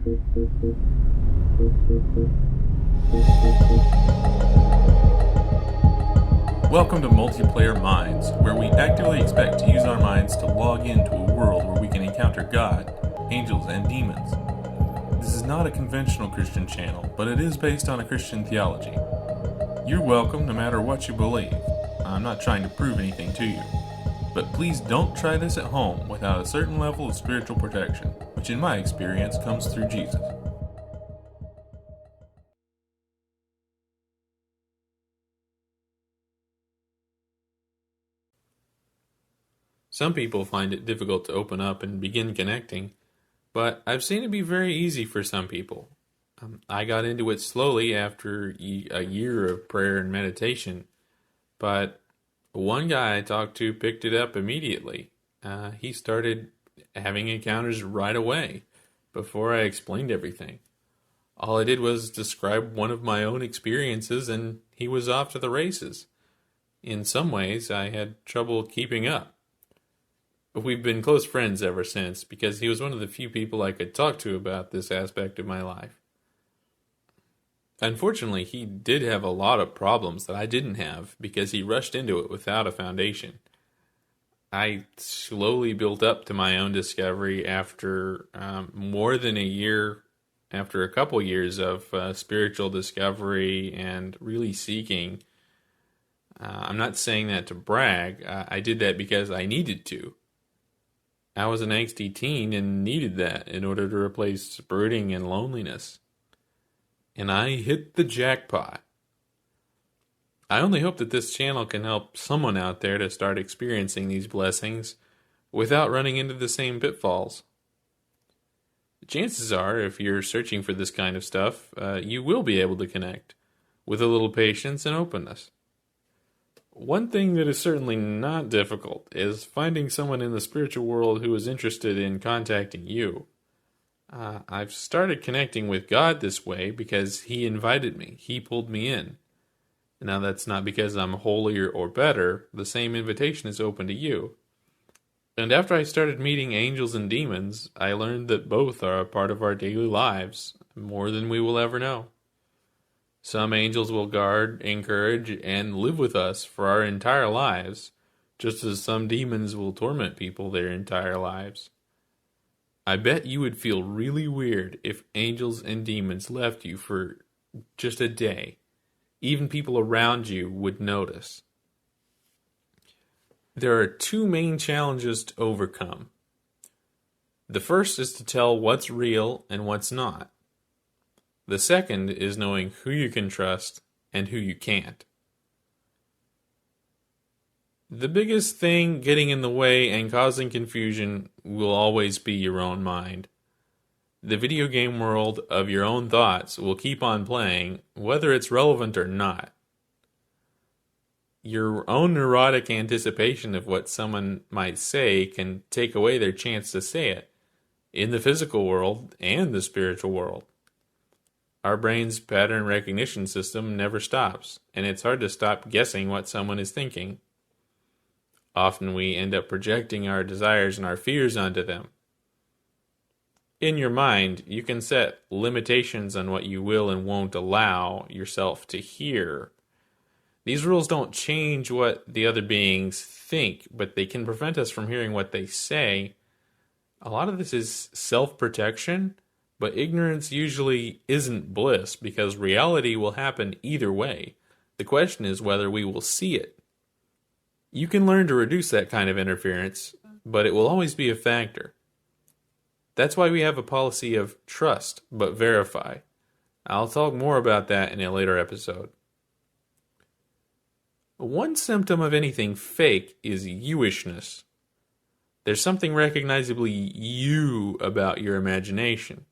Welcome to Multiplayer Minds, where we actively expect to use our minds to log into a world where we can encounter God, angels, and demons. This is not a conventional Christian channel, but it is based on a Christian theology. You're welcome no matter what you believe. I'm not trying to prove anything to you. But please don't try this at home without a certain level of spiritual protection, which in my experience comes through Jesus. Some people find it difficult to open up and begin connecting, but I've seen it be very easy for some people. I got into it slowly after a year of prayer and meditation, but one guy I talked to picked it up immediately. He started having encounters right away before I explained everything. All I did was describe one of my own experiences and he was off to the races. In some ways, I had trouble keeping up. We've been close friends ever since because he was one of the few people I could talk to about this aspect of my life. Unfortunately, he did have a lot of problems that I didn't have because he rushed into it without a foundation. I slowly built up to my own discovery after more than a year, after a couple years of spiritual discovery and really seeking. I'm not saying that to brag. I did that because I needed to. I was an angsty teen and needed that in order to replace brooding and loneliness. And I hit the jackpot. I only hope that this channel can help someone out there to start experiencing these blessings without running into the same pitfalls. Chances are, if you're searching for this kind of stuff, you will be able to connect with a little patience and openness. One thing that is certainly not difficult is finding someone in the spiritual world who is interested in contacting you. I've started connecting with God this way because He invited me. He pulled me in. Now that's not because I'm holier or better. The same invitation is open to you. And after I started meeting angels and demons, I learned that both are a part of our daily lives, more than we will ever know. Some angels will guard, encourage, and live with us for our entire lives, just as some demons will torment people their entire lives. I bet you would feel really weird if angels and demons left you for just a day. Even people around you would notice. There are two main challenges to overcome. The first is to tell what's real and what's not. The second is knowing who you can trust and who you can't. The biggest thing getting in the way and causing confusion will always be your own mind. The video game world of your own thoughts will keep on playing, whether it's relevant or not. Your own neurotic anticipation of what someone might say can take away their chance to say it, in the physical world and the spiritual world. Our brain's pattern recognition system never stops, and it's hard to stop guessing what someone is thinking. Often we end up projecting our desires and our fears onto them. In your mind, you can set limitations on what you will and won't allow yourself to hear. These rules don't change what the other beings think, but they can prevent us from hearing what they say. A lot of this is self-protection, but ignorance usually isn't bliss because reality will happen either way. The question is whether we will see it. You can learn to reduce that kind of interference, but it will always be a factor. That's why we have a policy of trust but verify. I'll talk more about that in a later episode. One symptom of anything fake is you-ishness. There's something recognizably you about your imagination,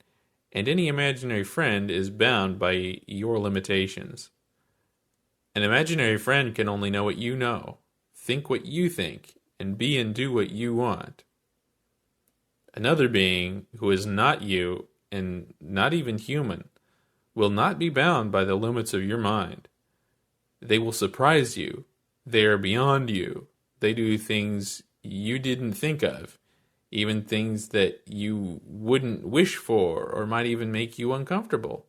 and any imaginary friend is bound by your limitations. An imaginary friend can only know what you know, think what you think, and be and do what you want. Another being who is not you and not even human will not be bound by the limits of your mind. They will surprise you. They are beyond you. They do things you didn't think of, even things that you wouldn't wish for or might even make you uncomfortable.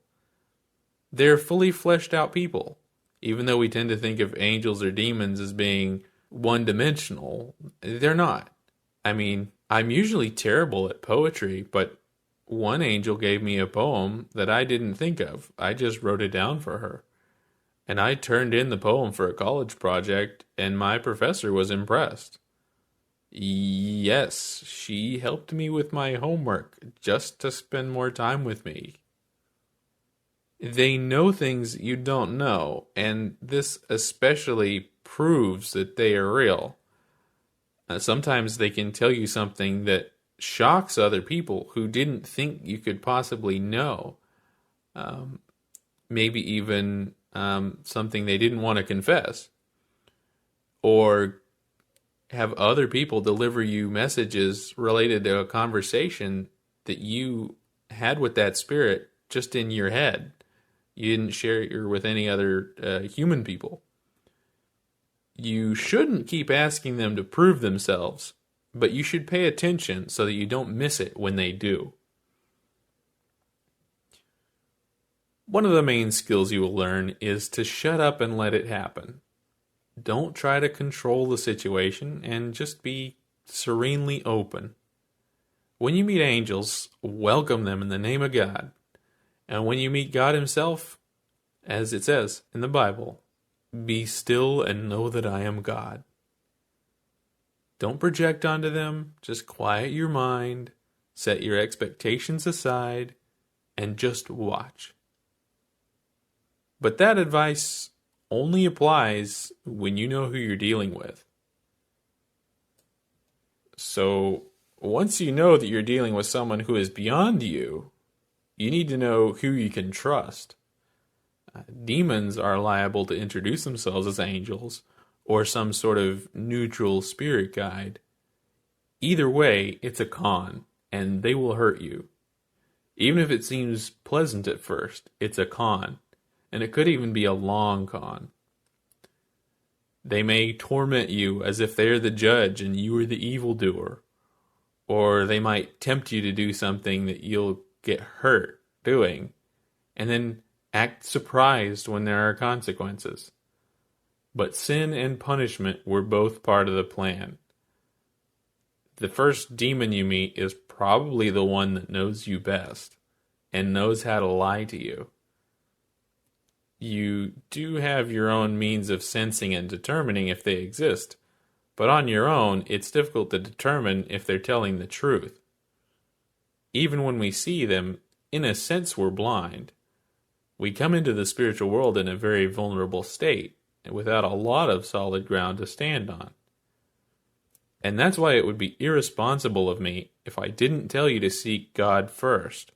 They're fully fleshed out people. Even though we tend to think of angels or demons as being one-dimensional, they're not. I mean, I'm usually terrible at poetry, but one angel gave me a poem that I didn't think of. I just wrote it down for her. And I turned in the poem for a college project, and my professor was impressed. Yes, she helped me with my homework just to spend more time with me. They know things you don't know, and this especially proves that they are real. Sometimes they can tell you something that shocks other people who didn't think you could possibly know. Um, Maybe even something they didn't want to confess. Or have other people deliver you messages related to a conversation that you had with that spirit just in your head. You didn't share it with any other human people. You shouldn't keep asking them to prove themselves, but you should pay attention so that you don't miss it when they do. One of the main skills you will learn is to shut up and let it happen. Don't try to control the situation and just be serenely open. When you meet angels, welcome them in the name of God. And when you meet God Himself, as it says in the Bible, be still and know that I am God. Don't project onto them, just quiet your mind, set your expectations aside, and just watch. But that advice only applies when you know who you're dealing with. So, once you know that you're dealing with someone who is beyond you, you need to know who you can trust. Demons are liable to introduce themselves as angels or some sort of neutral spirit guide. Either way, it's a con, and they will hurt you. Even if it seems pleasant at first, it's a con, and it could even be a long con. They may torment you as if they're the judge and you are the evildoer, or they might tempt you to do something that you'll get hurt doing, and then act surprised when there are consequences. But sin and punishment were both part of the plan. The first demon you meet is probably the one that knows you best and knows how to lie to you. You do have your own means of sensing and determining if they exist, but on your own, it's difficult to determine if they're telling the truth. Even when we see them, in a sense we're blind. We come into the spiritual world in a very vulnerable state, without a lot of solid ground to stand on. And that's why it would be irresponsible of me if I didn't tell you to seek God first.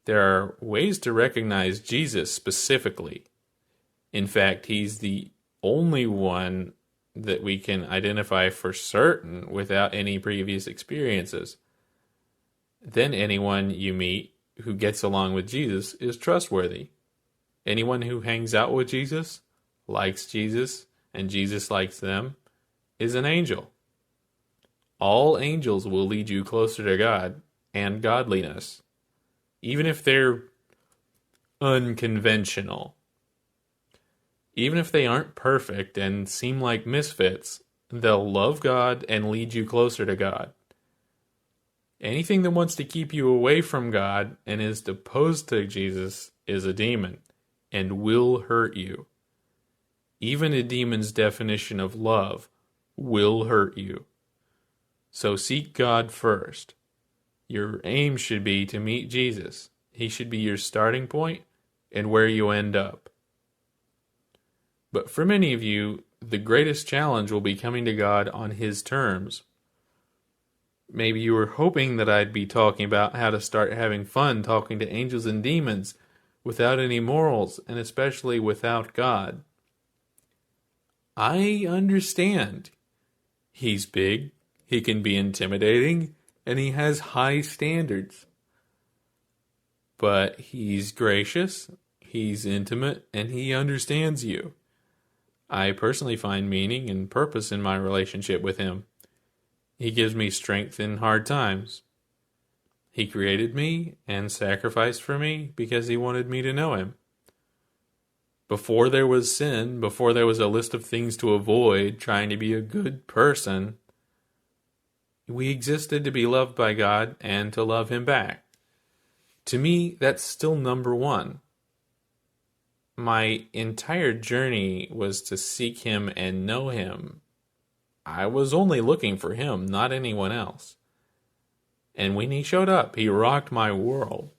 There are ways to recognize Jesus specifically. In fact, He's the only one that we can identify for certain without any previous experiences. Then anyone you meet who gets along with Jesus is trustworthy. Anyone who hangs out with Jesus, likes Jesus, and Jesus likes them, is an angel. All angels will lead you closer to God and godliness, even if they're unconventional. Even if they aren't perfect and seem like misfits, they'll love God and lead you closer to God. Anything that wants to keep you away from God and is opposed to Jesus is a demon and will hurt you. Even a demon's definition of love will hurt you. So seek God first. Your aim should be to meet Jesus. He should be your starting point and where you end up. But for many of you, the greatest challenge will be coming to God on His terms. Maybe you were hoping that I'd be talking about how to start having fun talking to angels and demons without any morals, and especially without God. I understand. He's big, he can be intimidating, and he has high standards. But He's gracious, He's intimate, and He understands you. I personally find meaning and purpose in my relationship with Him. He gives me strength in hard times. He created me and sacrificed for me because he wanted me to know him. Before there was sin, before there was a list of things to avoid, trying to be a good person, we existed to be loved by God and to love him back. To me, that's still number one. My entire journey was to seek him and know him. I was only looking for him, not anyone else. And when he showed up, he rocked my world.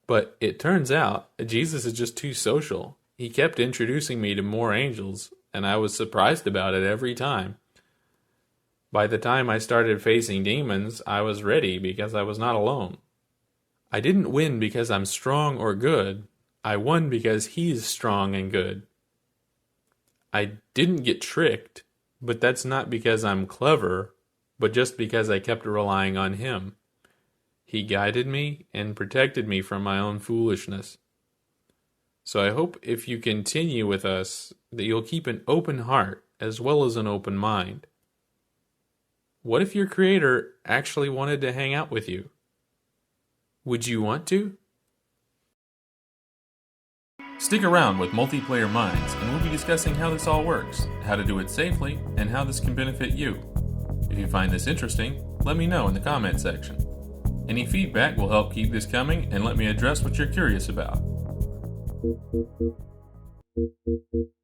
But it turns out, Jesus is just too social. He kept introducing me to more angels, and I was surprised about it every time. By the time I started facing demons, I was ready because I was not alone. I didn't win because I'm strong or good. I won because he's strong and good. I didn't get tricked, but that's not because I'm clever, but just because I kept relying on him. He guided me and protected me from my own foolishness. So I hope if you continue with us that you'll keep an open heart as well as an open mind. What if your Creator actually wanted to hang out with you? Would you want to? Stick around with Multiplayer Minds, and we'll be discussing how this all works, how to do it safely, and how this can benefit you. If you find this interesting, let me know in the comment section. Any feedback will help keep this coming and let me address what you're curious about.